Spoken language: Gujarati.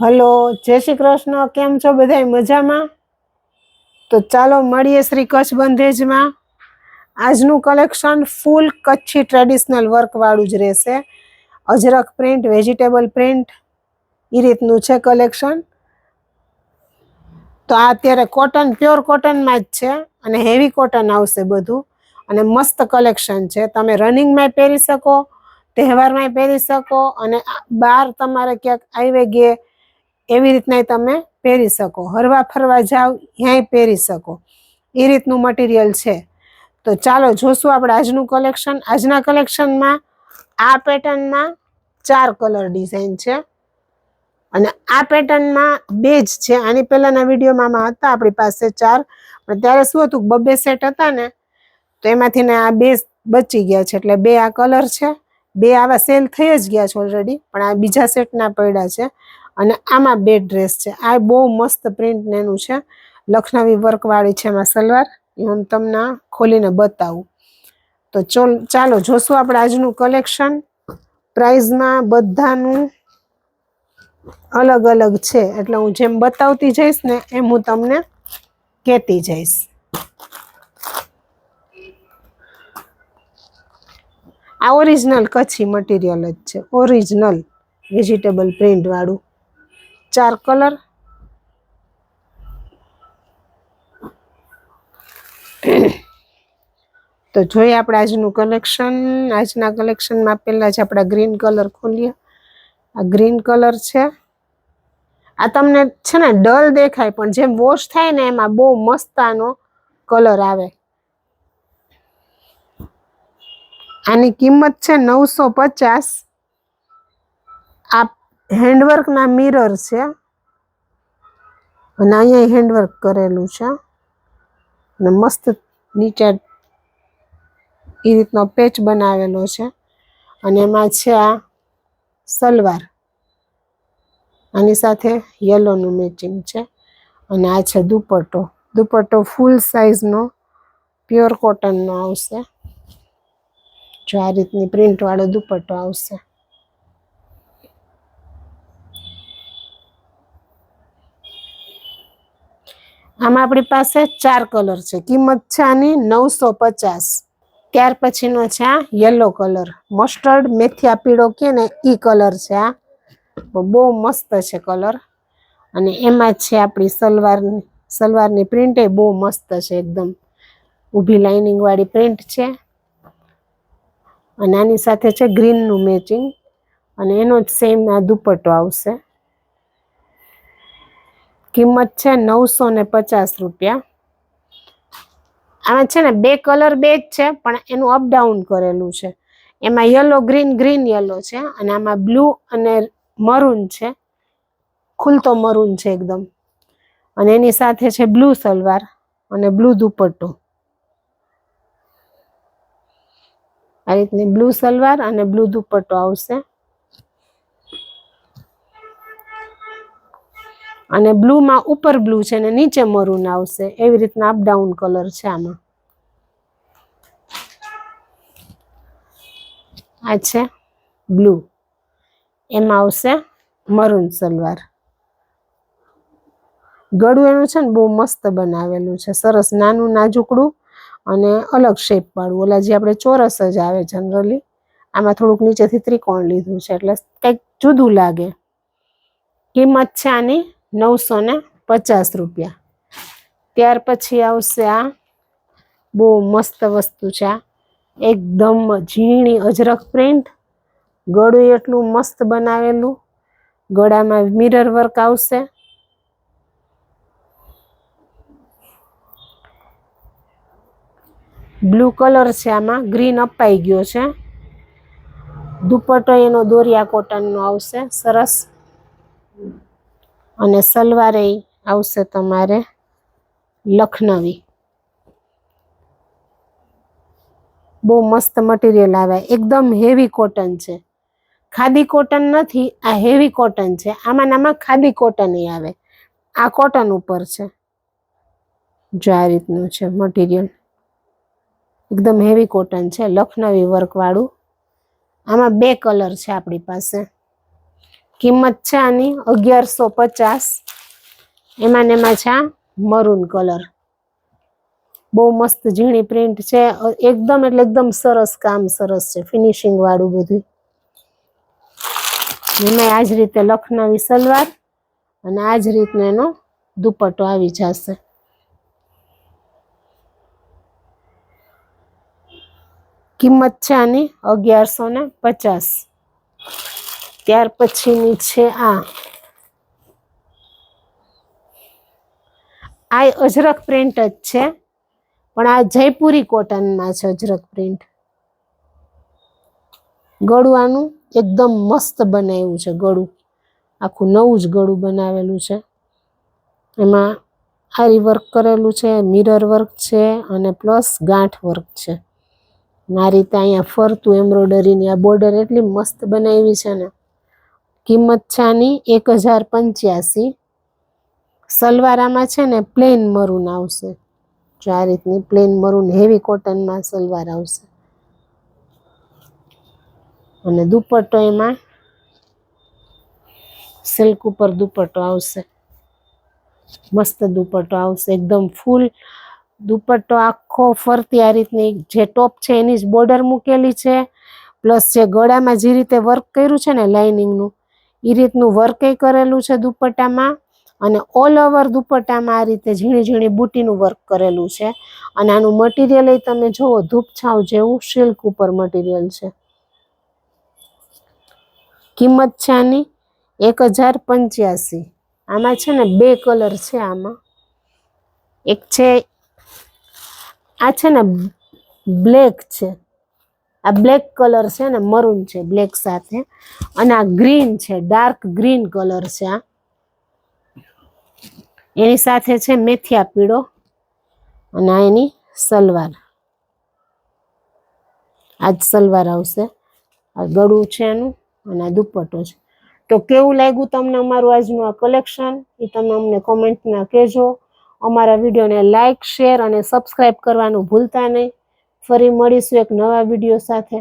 હલો, જય શ્રી કૃષ્ણ. કેમ છો બધા? મજામાં? તો ચાલો મળીએ શ્રી કચ્છ બંધેજમાં. આજનું કલેક્શન ફૂલ કચ્છી ટ્રેડિશનલ વર્ક વાળું જ રહેશે. અજરક પ્રિન્ટ, વેજીટેબલ પ્રિન્ટ, એ રીતનું છે કલેક્શન. તો આ અત્યારે કોટન, પ્યોર કોટનમાં જ છે અને હેવી કોટન આવશે બધું. અને મસ્ત કલેક્શન છે. તમે રનિંગમાં પહેરી શકો, તહેવારમાં પહેરી શકો, અને બહાર તમારે ક્યાંક આવી ગયે એવી રીતના તમે પહેરી શકો. હરવા ફરવા જાવ ત્યાંય પહેરી શકો, એ રીતનું મટીરિયલ છે. તો ચાલો જોશું આપણે આજનું કલેક્શન. આજના કલેક્શનમાં આ પેટર્નમાં 4 કલર ડિઝાઇન છે અને આ પેટર્નમાં 2 જ છે. આની પહેલાના વિડીયોમાં હતા આપણી પાસે 4, પણ ત્યારે શું હતું, 2 સેટ હતા ને, તો એમાંથી ને આ 2 બચી ગયા છે. એટલે 2 આ કલર છે. 2 આવા સેલ થઈ જ ગયા છે ઓલરેડી, પણ આ બીજા સેટના પડ્યા છે. અને આમાં 2 ડ્રેસ છે. આ બહુ મસ્ત પ્રિન્ટ એનું છે, લખનવી વર્ક વાળી છે એમાં સલવાર. હું તમને ખોલીને બતાવું. તો ચાલો જોશું આપણે આજનું કલેક્શન. પ્રાઇઝમાં બધાનું અલગ અલગ છે, એટલે હું જેમ બતાવતી જઈશ ને એમ હું તમને કહેતી જઈશ. આ ઓરિજિનલ કચ્છી મટીરિયલ જ છે, ઓરિજિનલ વેજીટેબલ પ્રિન્ટ વાળું. 4 કલર. તો જોઈએ આપણે આજનું કલેક્શન. આજના કલેક્શનમાં પહેલા જ આપણા ગ્રીન કલર ખોલીએ. આ ગ્રીન કલર છે. આ તમને છે ને ડલ દેખાય, પણ જેમ વોશ થાય ને એમાં બહુ મસ્ત આનો કલર આવે. આની કિંમત છે 950. આ હેન્ડવર્કના મિરર છે અને અહીંયા હેન્ડવર્ક કરેલું છે અને મસ્ત નીચે એ રીતનો પેચ બનાવેલો છે. અને એમાં છે આ સલવાર, આની સાથે યલોનું મેચિંગ છે. અને આ છે દુપટ્ટો. દુપટ્ટો ફૂલ સાઇઝનો પ્યોર કોટનનો આવશે. જો આ રીતની પ્રિન્ટ વાળો દુપટ્ટો આવશે. આમાં આપણી પાસે 4 કલર છે. કિંમત છે આની 950. ત્યાર પછીનો છે આ યલો કલર, મસ્ટર્ડ મેથિયા પીળો કે ને ઈ કલર છે. આ બહુ મસ્ત છે કલર. અને એમાં છે આપણી સલવારની પ્રિન્ટ એ બહુ મસ્ત છે, એકદમ ઊભી લાઇનિંગ વાળી પ્રિન્ટ છે. અને આની સાથે છે ગ્રીનનું મેચિંગ, અને એનો જ સેમ આ દુપટ્ટો આવશે. કિંમત છે 950 રૂપિયા. આમાં છે ને 2 કલર 2 જ છે, પણ એનું અપડાઉન કરેલું છે. એમાં યલો ગ્રીન, ગ્રીન યલો છે, અને આમાં બ્લુ અને મરૂન છે, ખુલતો મરૂન છે એકદમ. અને એની સાથે છે બ્લુ સલવાર અને બ્લુ દુપટ્ટો. આ રીતની બ્લુ સલવાર અને બ્લુ દુપટ્ટો આવશે. અને બ્લુમાં ઉપર બ્લુ છે ને નીચે મરૂન આવશે, એવી રીતના અપડાઉન કલર છે આમાં. આ છે બ્લુ, એમાં આવશે મરૂન સલવાર. ગળું એનું છે ને બહુ મસ્ત બનાવેલું છે, સરસ નાનું નાજુકડું અને અલગ શેપ વાળું. ઓલા જે આપણે ચોરસ જ આવે જનરલી, આમાં થોડુંક નીચેથી ત્રિકોણ લીધું છે, એટલે કંઈક જુદું લાગે. કિંમત છે આની 950 રૂપિયા. ત્યાર પછી આવશે આ બહુ મસ્ત વસ્તુ છે. આ એકદમ ઝીણી અજરક પ્રિન્ટ, ગળું એટલું મસ્ત બનાવેલું, ગળામાં મિરર વર્ક આવશે. બ્લુ કલર છે, આમાં ગ્રીન અપાઈ ગયો છે. દુપટ્ટો એનો દોરિયા કોટનનો આવશે, સરસ. અને સલવારે આવશે તમારે લખનવી. બહુ મસ્ત મટીરિયલ આવે, એકદમ હેવી કોટન છે, ખાદી કોટન નથી, આ હેવી કોટન છે. આમાં ખાદી કોટન આવે, આ કોટન ઉપર છે. જો આ રીતનું છે મટીરિયલ, એકદમ હેવી કોટન છે, લખનવી વર્ક વાળું. આમાં 2 કલર છે આપણી પાસે. કિંમત છે આની 1150। એમાં ને એમાં છે આ મરૂન કલર, બહુ મસ્ત ઝીણી પ્રિન્ટ છે, એકદમ એટલે એકદમ સરસ કામ, સરસ છે, ફિનિશિંગ વાળું બધું। એમાં આ જ રીતે લખનવી સલવાર અને આ જ રીતનો એનો દુપટ્ટો આવી જશે। કિંમત છે આની 1150। ત્યાર પછીની છે આ અજરક પ્રિન્ટ જ છે, પણ આ જયપુરી કોટનમાં છે અજરક પ્રિન્ટ। ગળું આનું એકદમ મસ્ત બનાવ્યું છે, ગળું આખું નવું જ ગળું બનાવેલું છે। એમાં આરી વર્ક કરેલું છે, મિરર વર્ક છે અને પ્લસ ગાંઠ વર્ક છે। આ રીતે અહીંયા ફરતું એમ્બ્રોઇડરીની આ બોર્ડર એટલી મસ્ત બનાવી છે ને। કિંમત છે આની 1085। સલવાર આમાં છે ને પ્લેન મરૂન આવશે, જો આ રીતની પ્લેન મરૂન હેવી કોટનમાં સલવાર આવશે અને દુપટ્ટો એમાં સિલ્ક ઉપર દુપટ્ટો આવશે, મસ્ત દુપટ્ટો આવશે, એકદમ ફૂલ દુપટ્ટો આખો ફરતી આ રીતની જે ટોપ છે એની જ બોર્ડર મૂકેલી છે, પ્લસ જે ગળામાં જે રીતે વર્ક કર્યું છે ને લાઇનિંગનું એ રીતનું વર્ક કરેલું છે દુપટ્ટામાં, અને ઓલ ઓવર દુપટ્ટામાં આ રીતે ઝીણી ઝીણી બુટીનું વર્ક કરેલું છે। અને આનું મટીરિયલ એ તમે જુઓ ધૂપછાંવ જેવું સિલ્ક ઉપર મટીરિયલ છે। કિંમત છે આની 1085। આમાં છે ને બે કલર છે, આમાં એક છે આ છે ને બ્લેક છે, આ બ્લેક કલર છે ને મરૂન છે બ્લેક સાથે, અને આ ગ્રીન છે, ડાર્ક ગ્રીન કલર છે આ, એની સાથે છે મેથિયા પીળો, અને આ એની સલવાર, આ જ સલવાર આવશે, આ ગળું છે એનું અને આ દુપટ્ટો છે। તો કેવું લાગ્યું તમને અમારું આજનું આ કલેક્શન એ તમે અમને કોમેન્ટમાં કહેજો। અમારા વિડીયોને લાઇક, શેર અને સબસ્ક્રાઈબ કરવાનું ભૂલતા નહીં। ફરી મળીશું એક નવા વિડીયો સાથે।